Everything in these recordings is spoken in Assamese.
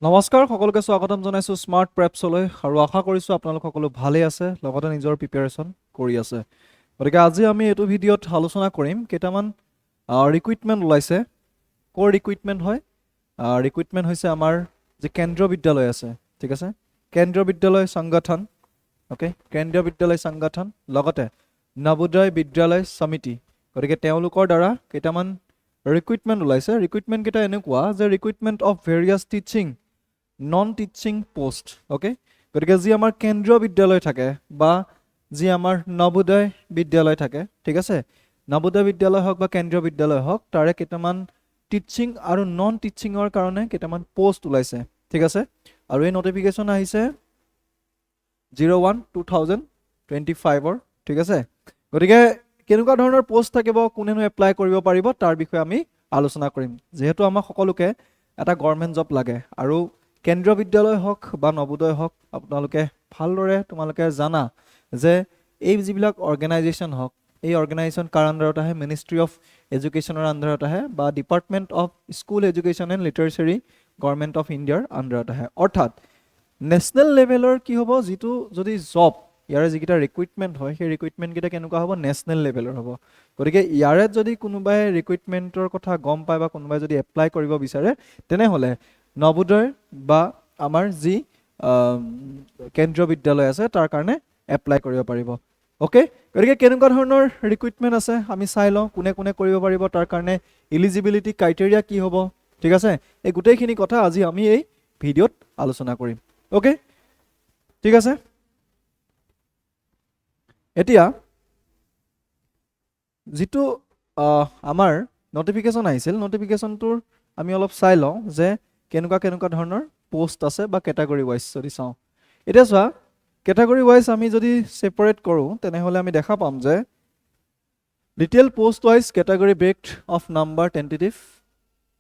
নমস্কাৰ সকলোকে স্বাগতম জনাইছো স্মাৰ্ট প্ৰেপছলৈ আৰু আশা কৰিছো আপোনালোক সকলো ভালে আছে লগতে নিজৰ প্ৰিপাৰেচন কৰি আছে গতিকে আজি আমি এইটো ভিডিঅ'ত আলোচনা কৰিম কেইটামান ৰিক্ৰুইটমেণ্ট ওলাইছে ক'ৰ ৰিক্ৰুইটমেণ্ট হয় ৰিক্ৰুইটমেণ্ট হৈছে আমাৰ যে কেন্দ্ৰীয় বিদ্যালয় আছে ঠিক আছে কেন্দ্ৰীয় বিদ্যালয় সংগঠন ওকে কেন্দ্ৰীয় বিদ্যালয় সংগঠন লগতে নবোদয় বিদ্যালয় সমিতি গতিকে তেওঁলোকৰ দ্বাৰা কেইটামান ৰিক্ৰুইটমেণ্ট ওলাইছে ৰিক্ৰুইটমেণ্ট কেইটা এনেকুৱা যে recruitment of various teaching non teaching post okay গতিকে যি আমাৰ কেন্দ্ৰীয় বিদ্যালয় থাকে বা যি আমাৰ নবোদয় বিদ্যালয় থাকে ঠিক আছে নবোদয় বিদ্যালয় হওক বা কেন্দ্ৰীয় বিদ্যালয় হওক তাৰে কেইটামান টিচিং আৰু নন টিচিঙৰ কাৰণে কেইটামান পোষ্ট ওলাইছে ঠিক আছে আৰু এই নটিফিকেশ্যন আহিছে 01/2025 ঠিক আছে গতিকে কেনেকুৱা ধৰণৰ পোষ্ট থাকিব কোনেনো এপ্লাই কৰিব পাৰিব তাৰ বিষয়ে আমি আলোচনা কৰিম যেহেতু আমাক সকলোকে এটা গভৰ্ণমেণ্ট জব লাগে আৰু কেন্দ্ৰীয় বিদ্যালয় হওক বা নবোদয় হওক আপোনালোকে ভালদৰে তোমালোকে জানা যে এই যিবিলাক অৰ্গেনাইজেশ্যন হওক এই অৰ্গেনাইজেশ্যন কাৰ আণ্ডাৰত আহে মিনিষ্ট্ৰী অফ এডুকেশ্যনৰ আণ্ডাৰত আহে বা department of school education and literacy government of ইণ্ডিয়াৰ আণ্ডাৰত আহে অৰ্থাৎ নেশ্যনেল লেভেলৰ কি হ'ব যিটো যদি জব ইয়াৰে যিকেইটা ৰিক্ৰুইটমেণ্ট হয় সেই ৰিক্ৰুইটমেণ্টকেইটা কেনেকুৱা হ'ব নেশ্যনেল লেভেলৰ হ'ব গতিকে ইয়াৰে যদি কোনোবাই ৰিক্ৰুইটমেণ্টৰ কথা গম পায় বা কোনোবাই যদি এপ্লাই কৰিব বিচাৰে তেনেহ'লে নবোদয় বা আমাৰ যি কেন্দ্ৰীয় বিদ্যালয় আছে তাৰ কাৰণে এপ্লাই কৰিব পাৰিব ওকে গতিকে কেনেকুৱা ধৰণৰ ৰিক্ৰুইটমেণ্ট আছে আমি চাই লওঁ কোনে কোনে কৰিব পাৰিব তাৰ কাৰণে ইলিজিবিলিটি ক্ৰাইটেৰিয়া কি হ'ব ঠিক আছে এই গোটেইখিনি কথা আজি আমি এই ভিডিঅ'ত আলোচনা কৰিম ওকে ঠিক আছে এতিয়া যিটো আমাৰ নটিফিকেশ্যন আহিছিল নটিফিকেশ্যনটোৰ আমি অলপ চাই লওঁ যে কেনেকুৱা ধৰণৰ পোষ্ট আছে বা কেটাগৰী ৱাইজ যদি চাওঁ এতিয়া চোৱা কেটাগৰী ৱাইজ আমি যদি ছেপাৰেট কৰোঁ তেনেহ'লে আমি দেখা পাম যে detail post wise category breaked of number tentative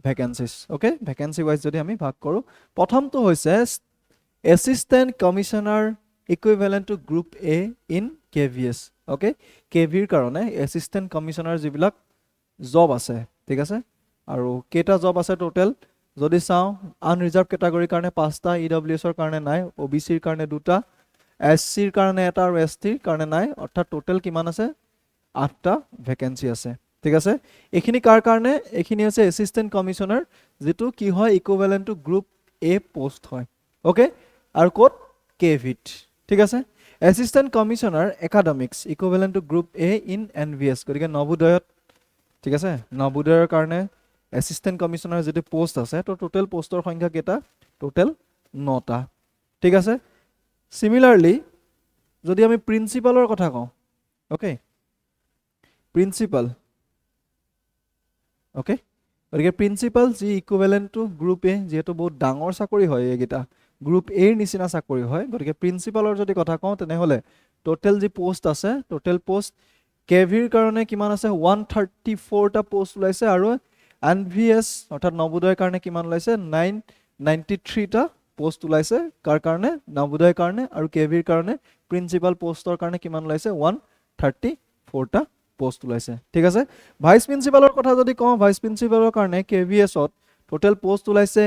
vacancies okay vacancy wise যদি আমি ভাগ কৰোঁ প্ৰথমটো হৈছে assistant commissioner equivalent to group A in KVS okay KVৰ কাৰণে এছিষ্টেণ্ট কমিশ্যনাৰ যিবিলাক জব আছে ঠিক আছে আৰু কেইটা জব আছে টোটেল যদি চাওঁ আনৰিজাৰ্ভ কেটাগৰীৰ কাৰণে 5টা EWSৰ কাৰণে নাই OBCৰ কাৰণে 2টা SCৰ কাৰণে এটা আৰু STৰ কাৰণে নাই অৰ্থাৎ টোটেল কিমান আছে 8টা ভেকেঞ্চি আছে ঠিক আছে এইখিনি কাৰ কাৰণে এইখিনি আছে এছিষ্টেণ্ট কমিশ্যনাৰ যিটো কি হয় equivalent to group A post হয় ওকে আৰু ক'ত KVত ঠিক আছে assistant commissioner academics equivalent to group A in NVS গতিকে নবোদয়ত ঠিক আছে নবোদয়ৰ কাৰণে এছিষ্টেণ্ট কমিশ্যনাৰ যিটো পোষ্ট আছে তো টোটেল পোষ্টৰ সংখ্যা কেইটা টোটেল 9টা ঠিক আছে সিমিলাৰলি যদি আমি প্ৰিন্সিপালৰ কথা কওঁ ওকে প্ৰিন্সিপাল ওকে গতিকে প্ৰিন্সিপাল যি ইকুইভেলেণ্ট টু গ্ৰুপ এ যিহেতু বহুত ডাঙৰ চাকৰি হয় এইকেইটা গ্ৰুপ এৰ নিচিনা চাকৰি হয় গতিকে প্ৰিন্সিপালৰ যদি কথা কওঁ তেনেহ'লে টোটেল যি পোষ্ট আছে টোটেল পোষ্ট KVৰ কাৰণে কিমান আছে 134টা পোষ্ট ওলাইছে আৰু NVS অৰ্থাৎ নবোদয়ৰ কাৰণে কিমান ওলাইছে 993টা পোষ্ট ওলাইছে কাৰ কাৰণে নবোদয়ৰ কাৰণে আৰু KVৰ কাৰণে প্ৰিন্সিপাল পোষ্টৰ কাৰণে কিমান ওলাইছে 134টা পোষ্ট ওলাইছে ঠিক আছে ভাইচ প্ৰিন্সিপালৰ কথা যদি কওঁ ভাইচ প্ৰিন্সিপালৰ কাৰণে KVSত টোটেল পোষ্ট ওলাইছে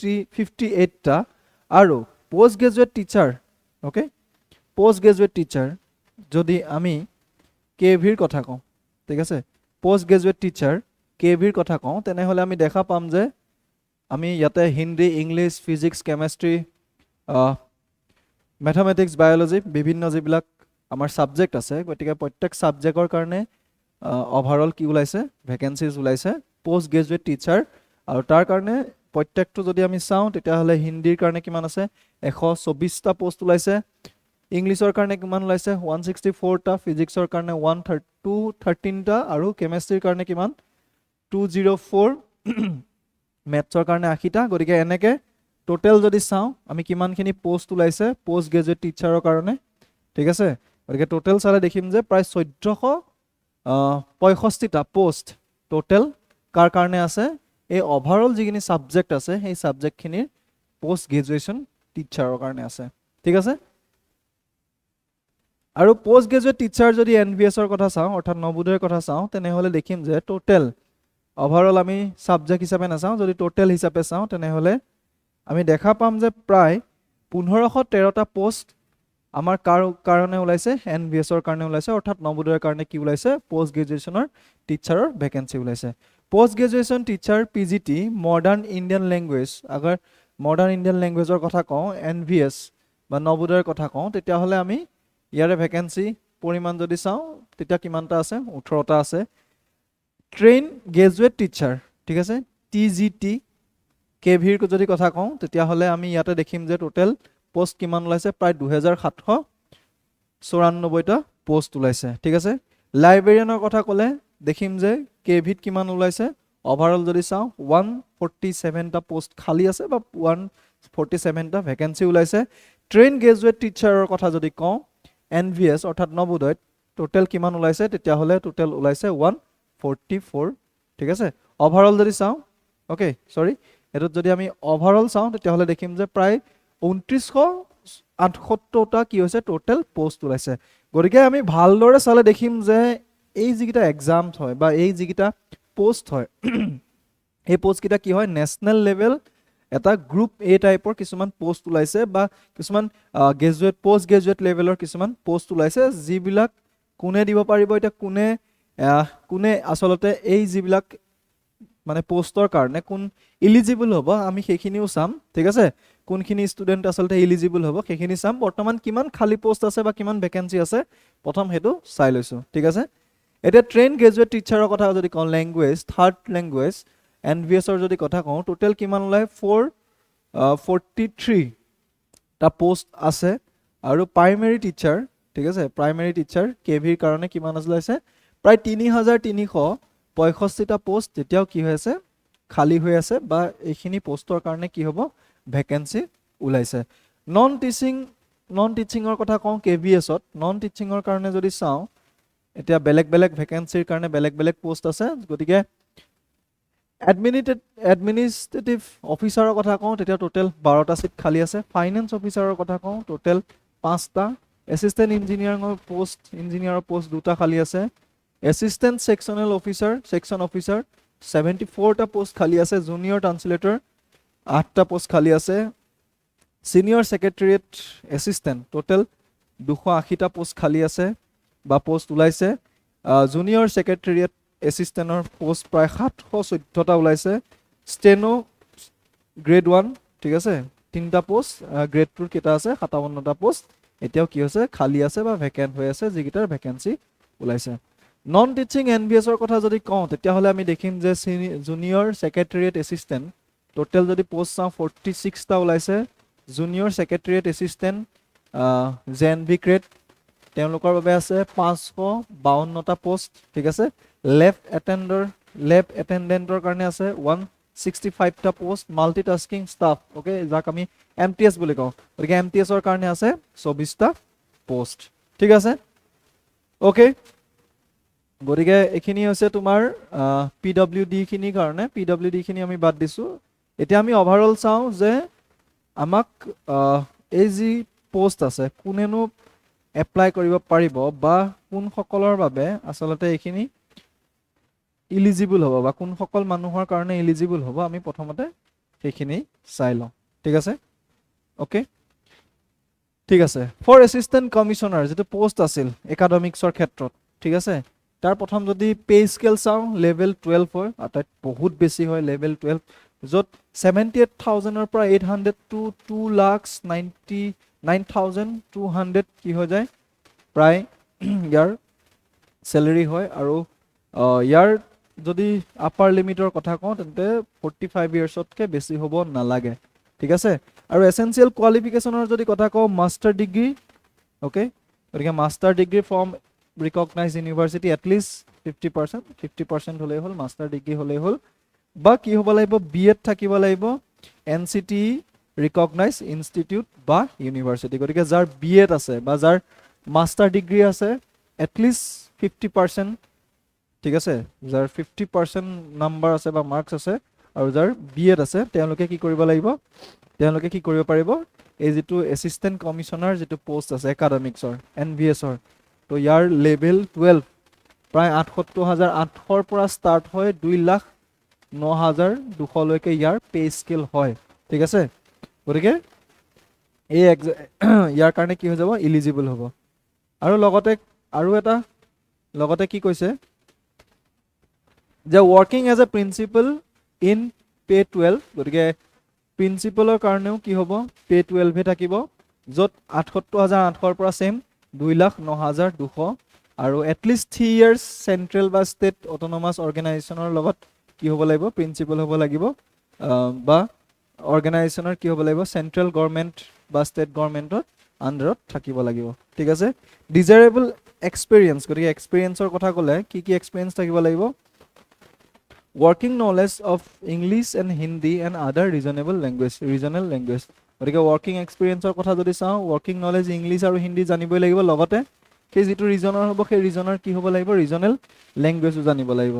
58টা আৰু post graduate teacher okay post graduate teacher যদি আমি KVৰ কথা কওঁ ঠিক আছে পোষ্ট গ্ৰেজুৱেট টিচাৰ KVৰ কথা কওঁ তেনেহ'লে আমি দেখা পাম যে আমি ইয়াতে Hindi English physics chemistry mathematics biology বিভিন্ন যিবিলাক আমাৰ ছাবজেক্ট আছে গতিকে প্ৰত্যেক ছাবজেক্টৰ কাৰণে অভাৰঅল কি ওলাইছে ভেকেঞ্চিজ ওলাইছে পোষ্ট গ্ৰেজুৱেট টিচাৰ আৰু তাৰ কাৰণে প্ৰত্যেকটো যদি আমি চাওঁ তেতিয়াহ'লে হিন্দীৰ কাৰণে কিমান আছে 124টা পোষ্ট ওলাইছে ইংলিছৰ কাৰণে কিমান ওলাইছে 164টা ফিজিক্সৰ কাৰণে 213টা আৰু কেমেষ্ট্ৰিৰ কাৰণে কিমান 204 মেথছৰ কাৰণে 80টা গতিকে এনেকে টোটেল যদি চাওঁ আমি কিমানখিনি পোষ্ট ওলাইছে পোষ্ট গ্ৰেজুৱেট টিচাৰৰ কাৰণে ঠিক আছে গতিকে টোটেল চালে দেখিম যে প্ৰায় 1465টা পোষ্ট টোটেল কাৰ কাৰণে আছে এই অভাৰঅল যিখিনি ছাবজেক্ট আছে সেই ছাবজেক্টখিনিৰ পোষ্ট গ্ৰেজুৱেশ্যন টিচাৰৰ কাৰণে আছে ঠিক আছে আৰু পোষ্ট গ্ৰেজুৱেট টিচাৰ যদি NVSৰ কথা চাওঁ অৰ্থাৎ নবোদয়ৰ কথা চাওঁ তেনেহ'লে দেখিম যে টোটেল অভাৰঅল আমি সাবজেক্ট হিচাপে নাচাওঁ যদি টোটেল হিচাপে চাওঁ তেনেহ'লে আমি দেখা পাম যে প্ৰায় 1513টা পোষ্ট আমাৰ কাৰণে ওলাইছে এনভিএছৰ কাৰণে ওলাইছে অৰ্থাৎ নবোদয়ৰ কাৰণে কি ওলাইছে পোষ্ট গ্ৰেজুৱেশ্যনৰ টিচাৰৰ ভেকেঞ্চি ওলাইছে post graduation teacher PGT modern Indian language আগাৰ মডাৰ্ণ ইণ্ডিয়ান লেংগুৱেজৰ কথা কওঁ এনভিএছ বা নবোদয়ৰ কথা কওঁ তেতিয়াহ'লে আমি ইয়াৰে ভেকেঞ্চি পৰিমাণ যদি চাওঁ তেতিয়া কিমানটা আছে 18টা আছে ট্ৰেইন গ্ৰেজুৱেট টিচাৰ ঠিক আছে টিজিটি কেভিৰ যদি কথা কওঁ তেতিয়াহ'লে আমি ইয়াতে দেখিম যে টোটেল পোষ্ট কিমান ওলাইছে প্ৰায় 2794টা পোষ্ট ওলাইছে ঠিক আছে লাইব্ৰেৰিয়ানৰ কথা ক'লে দেখিম যে কেভিত কিমান ওলাইছে ওভাৰঅল যদি চাওঁ 147টা পোষ্ট খালী আছে বা 147টা ভেকেঞ্চি ওলাইছে ট্ৰেইন গ্ৰেজুৱেট টিচাৰৰ কথা যদি কওঁ এনভিএছ অৰ্থাৎ নবোদয়ত টোটেল কিমান ওলাইছে তেতিয়াহ'লে টোটেল ওলাইছে 144 ঠিক আছে ওভাৰঅল যদি চাওঁ ওকে সৰি এটোত যদি আমি ওভাৰঅল চাওঁ তেতিয়াহ'লে দেখিম যে প্ৰায় 2978টা কি হৈছে টোটেল পোষ্ট ওলাইছে গতিকে আমি ভালদৰে চালে দেখিম যে এই যিকিটা এক্সাম হয় বা এই যিকিটা পোষ্ট হয় এই পোষ্ট কিটা কি হয় নেশনেল লেভেল এটা গ্ৰুপ এ টাইপৰ কিছুমান পোষ্ট ওলাইছে বা কিছুমান গ্ৰেজুৱেট পোষ্ট গ্ৰেজুৱেট লেভেলৰ কিছুমান পোষ্ট ওলাইছে যিবিলাক কোনে দিব পাৰিব এটা কোনে আসলতে এই যিবিলাক মানে পোষ্টৰ কাৰণে কোন এলিজিবল হ'ব আমি সেইখিনিও চাম ঠিক আছে কোনখিনি ষ্টুডেন্ট আসলতে এলিজিবল হ'ব সেইখিনি চাম বৰ্তমান কিমান খালী পোষ্ট আছে বা কিমান ভেকেন্সি আছে প্ৰথম হেতু চাই লৈছো ঠিক আছে এটা ট্ৰেইন গ্ৰেজুৱেট টিচাৰৰ কথা যদি কওঁ ল্যাঙ্গুৱেজ থাৰ্ড ল্যাঙ্গুৱেজ এনভিএছৰ যদি কথা কওঁ টোটেল কিমান ওলাই 443 টা পোষ্ট আছে আৰু প্ৰাইমেৰী টিচাৰ ঠিক আছে প্ৰাইমেৰী টিচাৰ কেভিৰ কাৰণে কিমান ওলাইছে প্ৰায় 3365টা পোষ্ট যেতিয়াও কি হৈ আছে খালী হৈ আছে বা এইখিনি পোষ্টৰ কাৰণে কি হ'ব ভেকেন্সি ওলাইছে নন টিচিংৰ কথা কওঁ কেভিএছত নন টিচিংৰ কাৰণে যদি চাওঁ এতিয়া বেলেগ ভেকেন্সিৰ কাৰণে বেলেগ পোষ্ট আছে গতিকে এডমিনিষ্ট্ৰেটিভ অফিচাৰৰ কথা কওঁ তেতিয়া টোটেল 12টা সিট খালী আছে ফাইনেন্স অফিচাৰৰ কথা কওঁ টোটেল 5টা এসিস্ট্যান্ট ইঞ্জিনিয়াৰৰ পোষ্ট 2টা খালী আছে assistant sectional officer section officer 74টা পোষ্ট খালী আছে জুনিয়ৰ ট্ৰান্সলেটৰ 8টা পোষ্ট খালী আছে সিনিয়ৰ সেক্ৰেটাৰিয়েট এসিস্ট্যান্ট টোটেল 280টা পোষ্ট খালী আছে বা পোষ্ট ওলাইছে জুনিয়ৰ সেক্ৰেটাৰিয়েট এসিস্ট্যান্টৰ পোষ্ট প্ৰায় 714টা ওলাইছে স্টেনো গ্ৰেড 1 ঠিক আছে 3টা পোষ্ট গ্ৰেড 2 কেটা আছে 57টা পোষ্ট এতিয়াও কি হৈছে খালী আছে বা ভেকেন্ট হৈ আছে যিকিটাৰ ভেকেন্সি ওলাইছে নন টিচিং এনভিএছৰ কথা যদি কওঁ তেতিয়াহ'লে আমি দেখিম যে জুনিয়ৰ সেক্ৰেটাৰিয়েট এসিস্ট্যান্ট টোটেল যদি পোষ্ট চাওঁ 46টা ওলাইছে জুনিয়ৰ সেক্ৰেটাৰিয়েট এসিস্ট্যান্ট জেএনভি গ্ৰেড তেওঁলোকৰ বাবে আছে 552টা পোষ্ট ঠিক আছে লেব এটেন্ডেন্টৰ কাৰণে আছে 165টা পোষ্ট মাল্টিটাস্কিং ষ্টাফ ওকে যাক আমি এমটিএছ বুলি কওঁ গতিকে এমটিএছৰ কাৰণে আছে 24টা পোষ্ট ঠিক আছে ওকে গতিকে এখিনি হৈছে তোমাৰ পিডব্লিউডি খিনিৰ কাৰণে পিডব্লিউডি খিনি আমি বাদ দিছো এতিয়া আমি ওভাৰঅল চাওঁ যে আমাক এই যি পোষ্ট আছে কোনেনো এপ্লাই কৰিব পাৰিব বা কোন সকলৰ বাবে আসলতে এইখিনি এলিজিবল হ'ব বা কোন সকল মানুহৰ কাৰণে এলিজিবল হ'ব আমি প্ৰথমতে সেইখিনি চাই লওঁ ঠিক আছে ওকে ঠিক আছে ফৰ এসিস্ট্যান্ট কমিশনাৰ যেটো পোষ্ট আছিল একাডেমিক্সৰ ক্ষেত্ৰত ঠিক আছে তাৰ প্ৰথম যদি পে স্কেল চাওঁ লেভেল 12 হয় আটাইত বহুত বেছি হয় লেভেল 12 যত 78000 ৰ পৰা 800 টু 2,99,200 কি হৈ যায় প্ৰায় ইয়াৰ স্যালাৰি হয় আৰু ইয়াৰ যদি আপাৰ লিমিটৰ কথা কওঁ তেন্তে 45 ইয়াৰ্ছতকে বেছি হ'ব নালাগে ঠিক আছে আৰু এসেনশিয়াল কোৱালিফিকেশনৰ যদি কথা কওঁ মাস্টাৰ ডিগ্ৰী ওকে গতিকে master degree from recognized university at least 50% হলে হল মাস্টাৰ ডিগ্ৰী হলে হল বা কি হ'ব লাগিব বিএড থাকিব লাগিব এনসিটি recognized institute বা ইউনিভাৰ্সিটি গতিকে যাৰ বিএড আছে বা যাৰ মাস্টাৰ ডিগ্ৰী আছে at least 50% ঠিক আছে যাৰ 50% নাম্বাৰ আছে বা মাৰ্কস আছে আৰু যাৰ বিএড আছে তেওঁলোকে কি কৰিব লাগিব তেওঁলোকে কি কৰিব পাৰিব এই যেটো এসিস্ট্যান্ট কমিশনাৰ যেটো পোষ্ট আছে একাডেমিক্সৰ এনভিএছৰ তো ইয়াৰ লেভেল 12 প্ৰায় 78800 পৰা ষ্টাৰ্ট হয় 2,09,200 লৈকে ইয়াৰ পে স্কেল হয় ঠিক আছে গতিকে এই ইয়াৰ কাৰণে কি হৈ যাব ইলিজিবল হ'ব আৰু লগতে কি কৈছে যে working as a principal in pay 12 গতিকে প্ৰিন্সিপালৰ কাৰণেও কি হ'ব পে 12 থাকিব য'ত ৭৮,৮০০ পৰা সেম ২,০৯,২০০ আৰু এটলিষ্ট 3 ইয়াৰ্ছ চেন্ট্ৰেল বা ষ্টেট অট'নমাছ অৰ্গেনাইজেশ্যনৰ লগত কি হ'ব লাগিব প্ৰিন্সিপাল হ'ব লাগিব বা অৰ্গেনাইজেশ্যনৰ কি হ'ব লাগিব চেন্ট্ৰেল গভৰ্ণমেণ্ট বা ষ্টেট গভৰ্ণমেণ্টৰ আণ্ডাৰত থাকিব লাগিব ঠিক আছে ডিজাইৰেবল এক্সপিৰিয়েঞ্চ গতিকে এক্সপিৰিয়েঞ্চৰ কথা ক'লে কি এক্সপিৰিয়েঞ্চ থাকিব লাগিব working knowledge of English and Hindi and other reasonable regional language গতিকে ৱৰ্কিং এক্সপিৰিয়েঞ্চৰ কথা যদি চাওঁ ৱৰ্কিং নলেজ ইংলিছ আৰু হিন্দী জানিবই লাগিব লগতে সেই যিটো ৰিজনৰ হ'ব সেই ৰিজনৰ কি হ'ব লাগিব ৰিজনেল লেংগুৱেজো জানিব লাগিব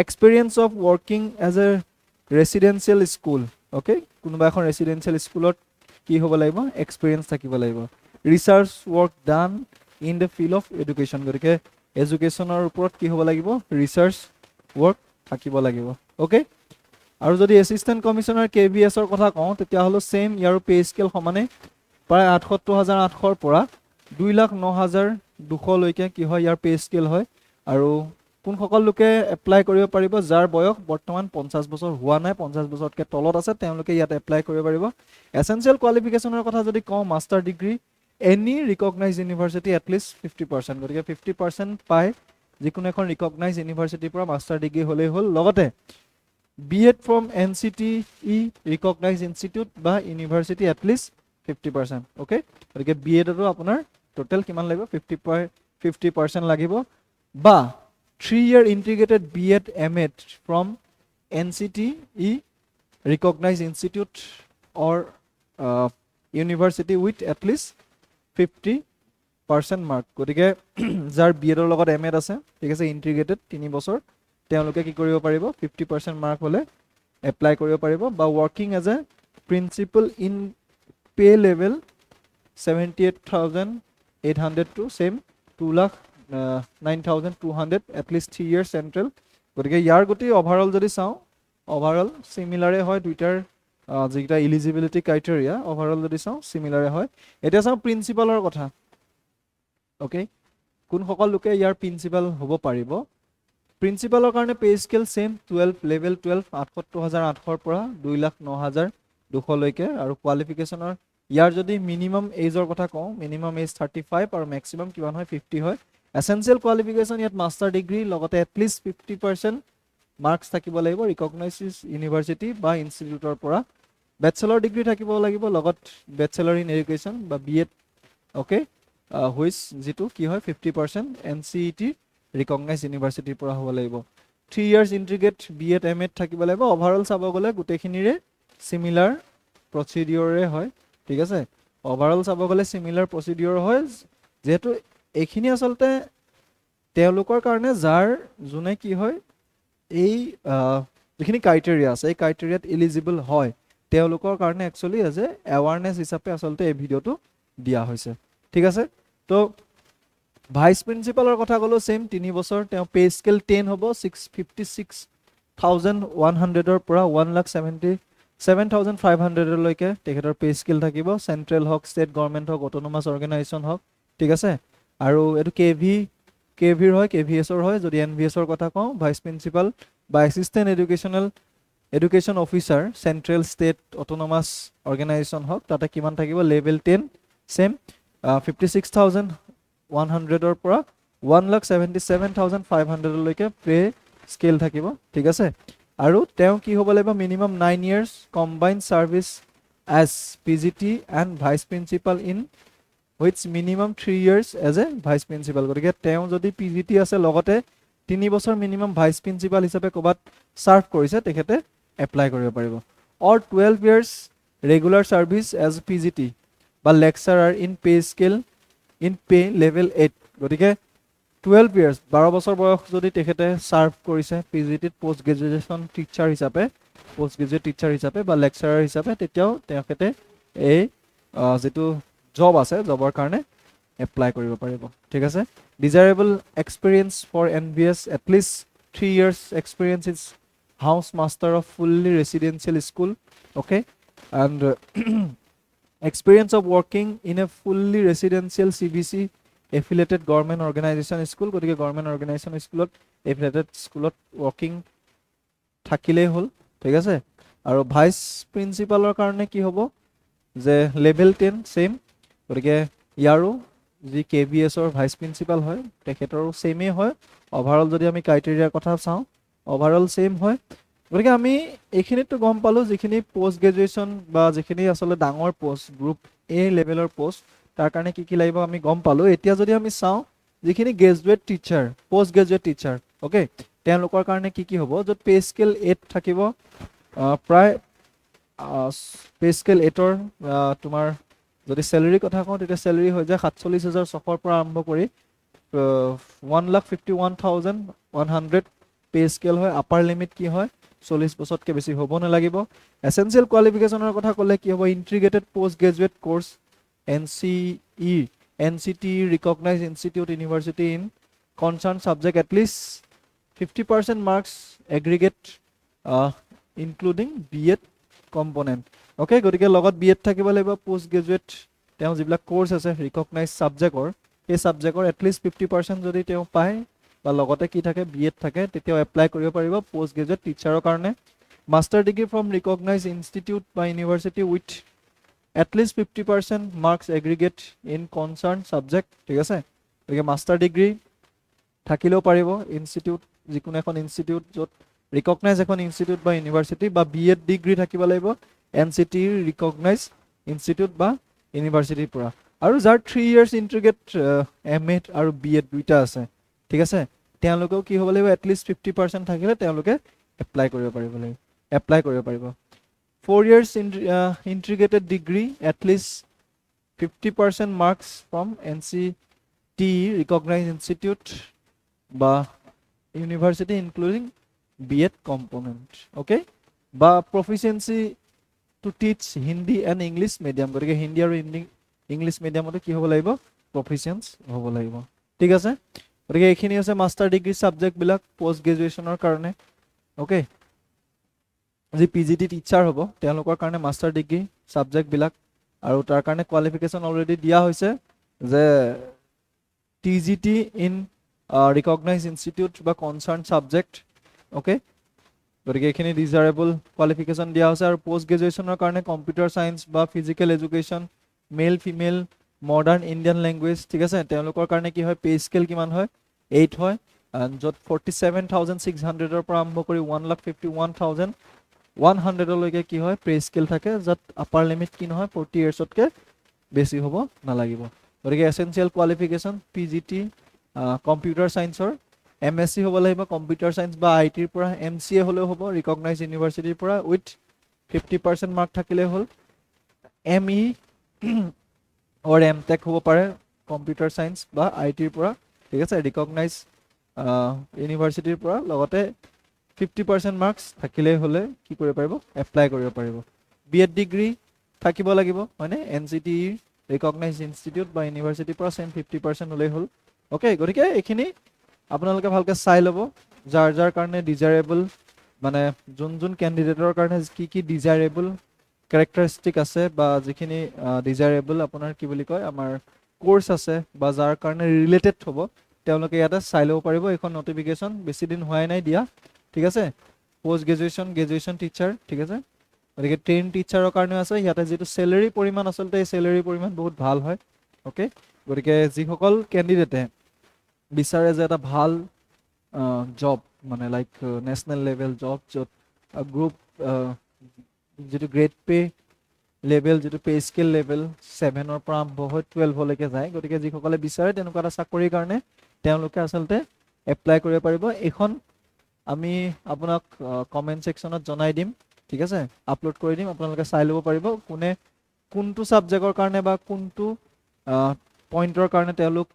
experience of working as a residential school okay কোনোবা এখন ৰেচিডেঞ্চিয়েল স্কুলত কি হ'ব লাগিব এক্সপিৰিয়েঞ্চ থাকিব লাগিব research work done in the field of education গতিকে এডুকেশ্যনৰ ওপৰত কি হ'ব লাগিব ৰিচাৰ্চ ৱৰ্ক থাকিব লাগিব অ'কে আৰু যদি এছিষ্টেণ্ট কমিশ্যনাৰ KVS ৰ কথা কওঁ তেতিয়াহ'লে সেম ইয়াৰ পে স্কেল সমানে প্ৰায় ৭৮,৮০০ পৰা ২,০৯,২০০ লৈকে কি হয় ইয়াৰ পে স্কেল হয় আৰু কোনসকল লোকে এপ্লাই কৰিব পাৰিব যাৰ বয়স বৰ্তমান 50 বছৰ হোৱা নাই 50 বছৰতকৈ তলত আছে তেওঁলোকে ইয়াত এপ্লাই কৰিব পাৰিব এছেঞ্চিয়েল কোৱালিফিকেশ্যনৰ কথা যদি কওঁ master degree any recognise university at least 50% গতিকে 50% পায় যিকোনো এখন ৰিকগনাইজ ইউনিভাৰ্চিটিৰ পৰা মাষ্টাৰ ডিগ্ৰী হ'লেই হ'ল লগতে BEd from NCTE recognise institute বা ইউনিভাৰ্চিটি এটলিষ্ট 50% অ'কে গতিকে BEdতো আপোনাৰ টোটেল কিমান লাগিব 50% লাগিব বা 3-year integrated BEd MAd from NCTE recognized institute or university with at least 50% mark গতিকে যাৰ BEd ৰ লগত MAd আছে ঠিক আছে ইন্টিগ্ৰেটেড 3 বছৰ তেওঁলোকে কি কৰিব পাৰিব 50% মাৰ্ক হ'লে এপ্লাই কৰিব পাৰিব বা working as a principal in pay level 78,800 to same 2,09,200 at least 3 years central গতিকে ইয়াৰ গতি অভাৰঅল যদি চাওঁ অভাৰঅল সিমিলাৰে হয় দুইটাৰ যিটা এলিজিবিলিটি ক্ৰাইটেৰিয়া অভাৰঅল যদি চাওঁ সিমিলাৰে হয় এতিয়া চাওঁ প্ৰিন্সিপালৰ কথা ওকে কোন সকল লোকে ইয়াৰ প্ৰিন্সিপাল হ'ব পাৰিব প্ৰিন্সিপালৰ কাৰণে পে স্কেল সেম 12 লেভেল 12 ৭৮,৮০০ পৰা ২,০৯,২০০ লৈকে আৰু কোৱালিফিকেশ্যনৰ ইয়াৰ যদি মিনিমাম এজৰ কথা কওঁ মিনিমাম এজ 35 আৰু মেক্সিমাম কিমান হয় 50 হয় এছেঞ্চিয়েল কোৱালিফিকেশ্যন ইয়াত মাষ্টাৰ ডিগ্ৰী লগতে এটলিষ্ট 50% মাৰ্কছ থাকিব লাগিব ৰিকগনাইজ ইউনিভাৰ্চিটি বা ইনষ্টিটিউটৰ পৰা বেচেলৰ ডিগ্ৰী থাকিব লাগিব লগত বেচেলৰ ইন এডুকেশ্যন বা BEd অ'কে হুইচ যিটো কি হয় 50% NCET ৰিকগনাইজ ইউনিভাৰ্চিটিৰ পৰা হ'ব লাগিব 3 years ইন্টিগ্ৰেট BEd MAd থাকিব লাগিব অভাৰঅল চাব গ'লে গোটেইখিনিৰে সিমিলাৰ প্ৰচিডিউৰে হয় ঠিক আছে ওভাৰঅল চাব গ'লে সিমিলাৰ প্ৰচিডিউৰ হয় যেহেতু এইখিনি আচলতে তেওঁলোকৰ কাৰণে যাৰ যোনে কি হয় এই যিখিনি ক্ৰাইটেৰিয়া আছে এই ক্ৰাইটেৰিয়াত এলিজিবল হয় তেওঁলোকৰ কাৰণে একচুৱেলি এজ এ এৱাৰনেছ হিচাপে আচলতে এই ভিডিঅ'টো দিয়া হৈছে ঠিক আছে তো ভাইচ প্ৰিন্সিপালৰ কথা ক'লো সেম 3 বছৰ তেওঁ পে স্কেল 10 হ'ব 656,100 পৰা 1,77,500 লৈকে তেখেতৰ পে স্কেল থাকিব চেন্ট্ৰেল হওক ষ্টেট গভৰ্ণমেণ্ট হওক অট'নমাছ অৰ্গেনাইজেশ্যন হওক ঠিক আছে আৰু এইটো KVৰ হয় KVSৰ হয় যদি NVSৰ কথা কওঁ ভাইচ প্ৰিন্সিপাল বা assistant education officer central state autonomous organisation হওক তাতে কিমান থাকিব লেভেল 10 সেম 56,100 পৰা 1,77,500 লৈকে পে স্কেল থাকিব ঠিক আছে আৰু তেওঁ কি হ'ব লাগিব minimum 9 years combined service as PGT and vice principal in which minimum 3 years as a vice principal গতিকে তেওঁ যদি PGT আছে লগতে 3 বছৰ মিনিমাম ভাইচ প্ৰিন্সিপাল হিচাপে ক'ৰবাত ছাৰ্ভ কৰিছে তেখেতে এপ্লাই কৰিব পাৰিব or 12 years regular service as PGT বা lecturer in pay scale in pay level 8 গতিকে 12 years 12 বছৰ বয়স যদি তেখেতে ছাৰ্ভ কৰিছে PGTত পোষ্ট গ্ৰেজুৱেশ্যন টিচাৰ হিচাপে বা লেকচাৰাৰ হিচাপে তেতিয়াও তেখেতে এই যিটো জব আছে জবৰ কাৰণে এপ্লাই কৰিব পাৰিব ঠিক আছে desirable experience for NVS at least 3 years experience is house master of fully residential school okay and experience of working in a fully residential CBC affiliated government organization school গতিকে government organization স্কুলত affiliated স্কুলত working থাকিলেই হ'ল ঠিক আছে আৰু ভাইস প্ৰিন্সিপালৰ কাৰণে কি হ'ব যে লেভেল 10 সেম গতিকে ইয়াৰো যি কেবিএছৰ ভাইস প্ৰিন্সিপাল হয় তেখেতৰো সেমে হয় ওভাৰঅল যদি আমি ক্ৰাইটেৰিয়াৰ কথা চাওঁ ওভাৰঅল সেম হয় গতিকে আমি এইখিনিতো গম পালো যিখিনি পোষ্ট গ্ৰেজুৱেচন বা যিখিনি আসলে ডাঙৰ পোষ্ট গ্ৰুপ এ লেভেলৰ পোষ্ট তাৰ কাৰণে কি কি লাগিব আমি গম পালো এতিয়া যদি আমি চাওঁ যিখিনি graduate teacher post graduate teacher okay তেওঁলোকৰ কাৰণে কি কি হ'ব য'ত পে স্কেল 8 থাকিব প্ৰায় পে স্কেল 8ৰ তোমাৰ যদি স্যালাৰি কথা কওঁ তেতিয়া স্যালাৰি হৈ যায় 47600 পৰা আৰম্ভ কৰি 1,51,100 পে স্কেল হয় আপাৰ লিমিট কি হয় 40 বছৰতকৈ বেছি হ'ব নালাগিব এসেনশিয়াল কোৱালিফিকেশনৰ কথা ক'লে কি হ'ব integrated post graduate course NCT recognized institute university in concerned subject at least 50% marks aggregate including B.Ed component okay গতিকে লগত B.Ed থাকিব লাগিব পোষ্ট গ্ৰেজুৱেট তেওঁ যিবিলাক কোৰ্স আছে ৰিকগনাইজ সাবজেক্টৰ এই সাবজেক্টৰ at least 50% যদি তেওঁ পায় বা লগতে কি থাকে B.Ed থাকে তেতিয়া এপ্লাই কৰিব পাৰিব পোষ্ট গ্ৰেজুৱেট টিচাৰৰ কাৰণে master degree from recognise institute বা university with at least 50% marks aggregate in concerned subject ঠিক আছে গতিকে মাস্টাৰ ডিগ্ৰী থাকিলেও পাৰিব ইনষ্টিটিউট যিকোনো এখন ইনষ্টিটিউট য'ত ৰিকগনাইজ এখন ইনষ্টিটিউট বা ইউনিভাৰ্চিটি বা B.Ed ডিগ্ৰী থাকিব লাগিব NCT ৰিকগনাইজ ইনষ্টিটিউট বা ইউনিভাৰ্চিটিৰ পৰা আৰু যাৰ 3 ইয়াৰ্স ইন্টিগ্ৰেট MA আৰু B.Ed দুইটা আছে ঠিক আছে তেওঁলোকেও কি হ'ব লাগিব at least 50% থাকিলে তেওঁলোকে এপ্লাই কৰিব পাৰিব 4 years integrated degree at least 50% marks from NCT recognized institute বা university including B.Ed component okay বা proficiency to teach Hindi and English medium গতিকে হিন্দী আৰু ইংলিশ মিডিয়ামতে কি হ'ব লাগিব proficiency হ'ব লাগিব ঠিক আছে গতিকে এইখিনি আছে মাস্টাৰ ডিগ্ৰী সাবজেক্ট বিলাক পোষ্ট গ্ৰেজুৱেচনৰ কাৰণে okay যি পিজিটি টিচাৰ হ'ব তেওঁলোকৰ কাৰণে মাস্টাৰ ডিগ্ৰী সাবজেক্ট বিলাক আৰু তাৰ কাৰণে কোৱালিফিকেশন অলৰেডি দিয়া হৈছে যে টিজিটি ইন ৰিকগনাইজ ইনষ্টিটিউট বা কনচাৰ্ন সাবজেক্ট ওকে গতিকে এইখিনি ডিজাৰেবল কোৱালিফিকেশন দিয়া হৈছে আৰু পোষ্ট গ্ৰেজুৱেচনৰ কাৰণে কম্পিউটাৰ সায়েন্স বা physical education male female modern Indian language ঠিক আছে তেওঁলোকৰ কাৰণে কি হয় পে স্কেল কিমান হয় 8 হয় য'ত 47,600 পৰা আৰম্ভ কৰি 1,51,100 লৈকে কি হয় পে স্কেল থাকে য'ত আপাৰ লিমিট কি নহয় 40 ইয়াৰ্ছতকে বেছি হ'ব নালাগিব গতিকে এসেনশিয়াল কোৱালিফিকেশন পিজিটি কম্পিউটাৰ সায়েন্সৰ MSc হ'ব লাগিব কম্পিউটাৰ সায়েন্স বা আইটিৰ পৰা MCA হ'লেও হ'ব ৰিকগনাইজ ইউনিভাৰ্চিটিৰ পৰা উইথ 50% মাৰ্ক থাকিলে হ'ল ME or MTech হ'ব পাৰে কম্পিউটাৰ সায়েন্স বা আইটিৰ পৰা ঠিক আছে ৰিকগনাইজ ইউনিভাৰ্চিটিৰ পৰা লগতে 50% মাৰ্কস থাকিলে হলে কি কৰিব পাৰিব এপ্লাই কৰিব পাৰিব B.Ed ডিগ্ৰী থাকিব লাগিব মানে NCT ৰিকগনাইজ ইনষ্টিটিউট বা ইউনিভাৰ্চিটিৰ পৰা সেম 50% হলে হ'ল ওকে গতিকে এইখিনি আপোনালোকে ভালকে চাই ল'ব যাৰ যাৰ কাৰণে ডিজায়াৰেবল মানে যোন ক্যান্ডিডেটৰ কাৰণে কি ডিজায়াৰেবল ক্যাৰেক্টাৰিষ্টিক আছে বা যিখিনি ডিজায়াৰেবল আপোনাৰ কি বুলি কয় আমাৰ কোৰ্স আছে বা যাৰ কাৰণে ৰিলেটেড হ'ব তেওঁলোকে ইয়াতে চাই ল'ব পাৰিব এখন নটিফিকেশন বেছি দিন হোৱাই নাই দিয়া ঠিক আছে পোষ্ট গ্ৰেজুৱেচন টিচাৰ ঠিক আছে গতিকে ট্ৰেইন টিচাৰৰ কাৰণে আছে ইয়াতে যেটো স্যালাৰি পৰিমাণ আসলতে এই স্যালাৰি পৰিমাণ বহুত ভাল হয় ওকে গতিকে যিসকল ক্যান্ডিডেটে বিচাৰে যে এটা ভাল জব মানে লাইক নেশনাল লেভেল জব য'ত গ্ৰুপ যেটো গ্ৰেড পে লেভেল যেটো পে স্কেল লেভেল 7 ৰ পৰা আৰম্ভ হৈ 12 লৈকে যায় গতিকে যিসকলে বিচাৰে তেনেকুৱা এটা চাকৰিৰ কাৰণে তেওঁলোকে আসলতে এপ্লাই কৰিব পাৰিব এখন আমি আপোনাক কমেন্ট সেকশনত জনাই দিম ঠিক আছে আপলোড কৰি দিম আপোনালোকে চাই ল'ব পাৰিব কোনে কোনটো সাবজেক্টৰ কাৰণে বা কোনটো পইণ্টৰ কাৰণে তেওঁলোক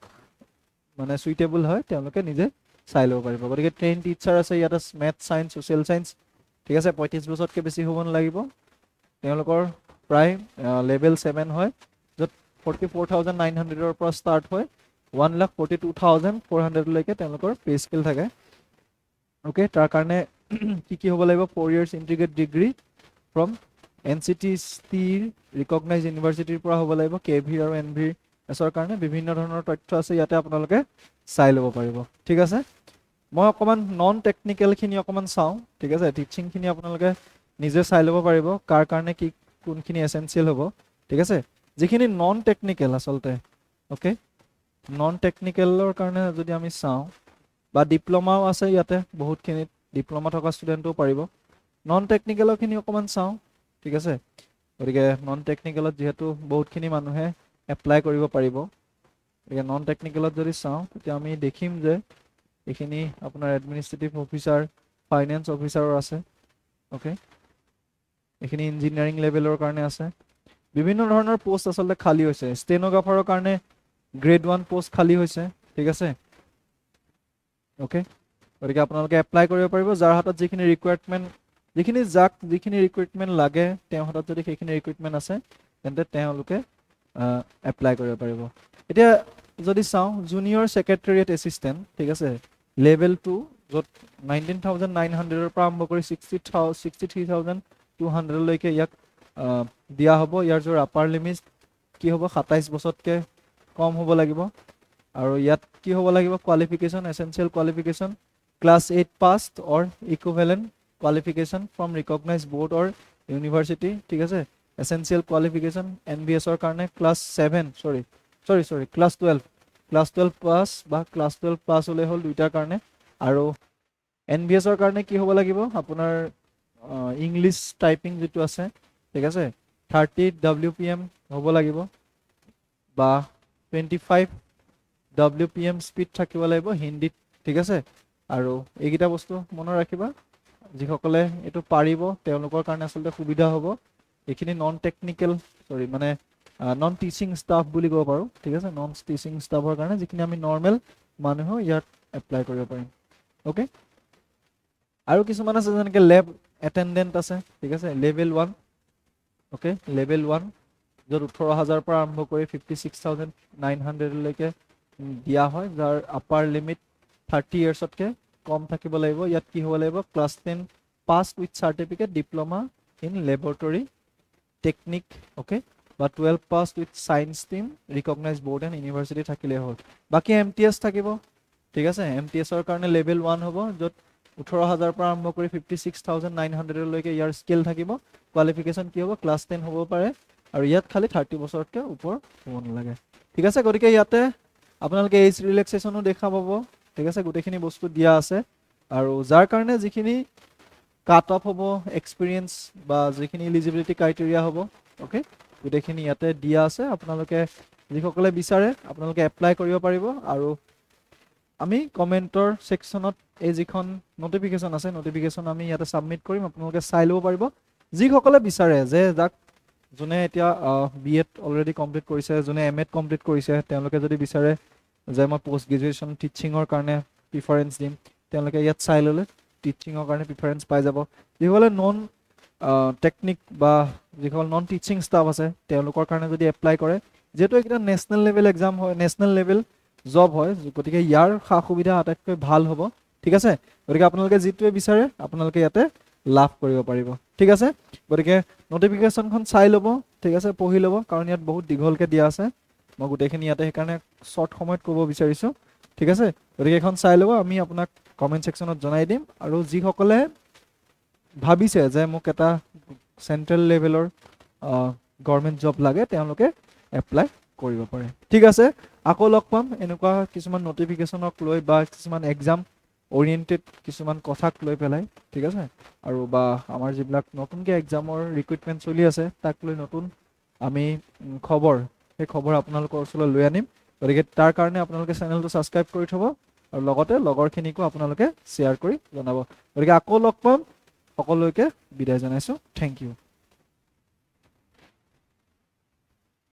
মানে সুইটেবল হয় তেওঁলোকে নিজে চাই ল'ব পাৰিব গতিকে ট্ৰেইন টিচাৰ আছে ইয়াতে মেথ সায়েন্স সোশ্যাল সায়েন্স ঠিক আছে 35 বছৰতকৈ বেছি হ'ব নালাগিব তেওঁলোকৰ প্ৰায় লেভেল 7 হয় য'ত 44,900 ৰ পৰা ষ্টাৰ্ট হয় 1,42,400 লৈকে তেওঁলোকৰ পে স্কেল থাকে ওকে তাৰ কাৰণে কি হ'ব লাগিব 4 ইয়াৰ্স ইন্টিগ্ৰেটেড ডিগ্ৰী ফ্ৰম NCTৰ ৰিকগনাইজ ইউনিভাৰ্চিটিৰ পৰা হ'ব লাগিব KV আৰু NV এছৰ কাৰণে বিভিন্ন ধৰণৰ তথ্য আছে ইয়াতে আপোনালোকে চাই ল'ব পাৰিব ঠিক আছে মই অকমান নন টেকনিক্যাল খিনি অকমান চাওঁ ঠিক আছে টিচিং খিনি আপোনালোকে নিজে চাই ল'ব পাৰিব কাৰ কাৰণে কি কোনখিনি এসেনশিয়াল হ'ব ঠিক আছে যিখিনি নন টেকনিক্যাল আসলতে ওকে নন টেকনিক্যালৰ কাৰণে যদি আমি চাওঁ বা ডিপ্লোমাও আছে ইয়াতে বহুতখিনি ডিপ্লোমা থকা ষ্টুডেণ্টও পাৰিব নন টেকনিক্যালৰ খিনি অকমান চাওঁ ঠিক আছে গতিকে নন টেকনিক্যালত যেহেতু বহুতখিনি মানুহে এপ্লাই কৰিব পাৰিব গতিকে নন টেকনিক্যালত যদি চাওঁ তেতিয়া আমি দেখিম যে এইখিনি আপোনাৰ এডমিনিষ্ট্ৰেটিভ অফিচাৰ ফাইনেন্স অফিচাৰৰ আছে ওকে এইখিনি ইঞ্জিনিয়াৰিং লেভেলৰ কাৰণে আছে বিভিন্ন ধৰণৰ পোষ্ট আসলে খালি হৈছে ষ্টেনোগ্ৰাফাৰৰ কাৰণে গ্ৰেড 1 পোষ্ট খালি হৈছে ঠিক আছে ওকে গতিকে আপোনালোকে এপ্লাই কৰিব পাৰিব যাৰ হাতত যিখিনি ৰিকুৱাৰমেন্ট যিখিনি ৰিকুৱাৰমেন্ট লাগে তেওঁৰ হাতত যদি সেইখিনি ৰিকুৱাৰমেন্ট আছে তেন্তে তেওঁলোকে এপ্লাই কৰিব পাৰিব এতিয়া যদি চাওঁ জুনিয়ৰ সেক্ৰেটাৰিয়েট এসিস্টেন্ট ঠিক আছে লেভেল 2 যত 19900 ৰ পৰা আৰম্ভ কৰি 63200 লৈকে ইয়াক দিয়া হ'ব ইয়াৰ জৰ আপাৰ লিমিট কি হ'ব 27 বছৰতকৈ কম হ'ব লাগিব আৰু ইয়াত কি হ'ব লাগিব qualification essential qualification class 8 passed or equivalent qualification from recognized board or university ঠিক আছে essential qualification NBS ৰ কাৰণে class 7 sorry class 12 পাস বা class 12 পাস হলে হল দুইটাৰ কাৰণে আৰু NBS ৰ কাৰণে কি হ'ব লাগিব আপোনাৰ ইংলিশ টাইপিং যেটো আছে ঠিক আছে 30 WPM হ'ব লাগিব বা 25 WPM স্পিড থাকিব লাগিব হিন্দীত ঠিক আছে আৰু এইগিটা বস্তু মনত ৰাখিবা যিসকলে এটো পাৰিব তেওঁলোকৰ কাৰণে আসলে সুবিধা হ'ব এখিনি নন টেকনিক্যাল মানে নন টিচিং ষ্টাফ বুলি ক'ব পাৰো ঠিক আছে নন টিচিং ষ্টাফৰ কাৰণে যিখিনি আমি নৰমাল মানুহ ইয়াত এপ্লাই কৰিব পাৰিম ওকে আৰু কিছুমান আছে যেনেকৈ ল্যাব এটেন্ডেন্ট আছে ঠিক আছে লেভেল 1 ওকে লেভেল 1 যত 18000 পৰা আৰম্ভ কৰি 56900 লৈকে দিয়া হয় যাৰ আপাৰ লিমিট 30 ইয়াৰ্ছতকে কম থাকিব লাগিব ইয়াত কি হ'ব লাগিব class 10 pass with certificate diploma in laboratory technique okay বা 12 pass with science team recognised board and university থাকিলে হ'ল বাকি এমটিএস থাকিব ঠিক আছে এমটিএস ৰ কাৰণে লেভেল 1 হ'ব যত 18000 পৰা আৰম্ভ কৰি 56900 লৈকে ইয়াৰ স্কিল থাকিব কোৱালিফিকেশন কি হ'ব ক্লাছ 10 হ'ব পাৰে আৰু ইয়াত খালি 30 বছৰতকে ওপৰ হ'ব নালাগে ঠিক আছে গতিকে ইয়াতে আপোনালোকে এজ ৰিলেক্সেশনো দেখা পাব ঠিক আছে গুটেখিনি বস্তু দিয়া আছে আৰু যাৰ কাৰণে যিখিনি কাট অফ হ'ব এক্সপেৰিয়েন্স বা যিখিনি এলিজিবিলিটি ক্ৰাইটেৰিয়া হ'ব ওকে গুটেখিনি ইয়াতে দিয়া আছে আপোনালোকে যিসকলে বিচাৰে আপোনালোকে এপ্লাই কৰিব পাৰিব আৰু আমি কমেন্টৰ সেকশনত এই যিখন নোটিফিকেশন আছে নোটিফিকেশন আমি ইয়াতে সাবমিট কৰিম আপোনালোকে চাই ল'ব পাৰিব যিসকলে বিচাৰে যে যাক যোনে এতিয়া বিএড অলৰেডি কমপ্লিট কৰিছে যোনে এমএড কমপ্লিট কৰিছে তেওঁলোকে যদি বিচাৰে যে মই পোষ্ট গ্ৰেজুৱেচন টিচিংৰ কাৰণে প্ৰিফাৰেন্স দিম তেওঁলোকে ইয়াত চাই ল'লে টিচিংৰ কাৰণে প্ৰিফাৰেন্স পাই যাব যিসকলে নন টেকনিক বা যিসকল নন টিচিং ষ্টাফ আছে তেওঁলোকৰ কাৰণে যদি এপ্লাই কৰে যেটো একটা নেশনাল লেভেল এক্সাম হয় নেশনাল লেভেল জব হয় গতিকে ইয়াৰ খা সুবিধা আটাইতকৈ ভাল হ'ব ঠিক আছে গতিকে আপোনালোকে যেটোৱে বিচাৰে আপোনালোকে ইয়াতে লাভ কৰিব পাৰিব ঠিক আছে গতিকে নোটিফিকেশনখন চাই ল'ব ঠিক আছে পঢ়ি ল'ব কাৰণ ইয়াত বহুত দীঘলকে দিয়া আছে মই গুটেখিনি ইয়াতে সেইকাৰণে শৰ্ট সময়ত ক'ব বিচাৰিছো ঠিক আছে গতিকে এখন চাই ল'ব আমি আপোনাক কমেন্ট সেকশনত জনাই দিম আৰু যিসকলে ভাবিছে যে মোক এটা সেন্ট্ৰেল লেভেলৰ গভৰ্ণমেন্ট জব লাগে তেওঁলোকে এপ্লাই কৰিব পাৰে ঠিক আছে আকৌ লগ পাম এনেকুৱা কিছুমান নোটিফিকেশনক লৈ বা কিছুমান এক্সাম ওৰিয়েন্টেড কিছুমান কথাক লৈ পেলাই ঠিক আছে আৰু বা আমাৰ যিবিলাক নতুনকে এক্সামৰ ৰিক্ৰুটমেন্ট চলি আছে তাক লৈ নতুন আমি খবৰ এই খবৰ আপোনালোকৰ ওচৰলৈ লৈ আনিম গতিকে তাৰ কাৰণে আপোনালোকে চেনেলটো সাবস্ক্ৰাইব কৰি থব আৰু লগতে লগৰখিনিকো আপোনালোকে শ্বেয়াৰ কৰি জনাব গতিকে আকৌ লগ পাম সকলোকে বিদায় জনাইছো থ্যাংক ইউ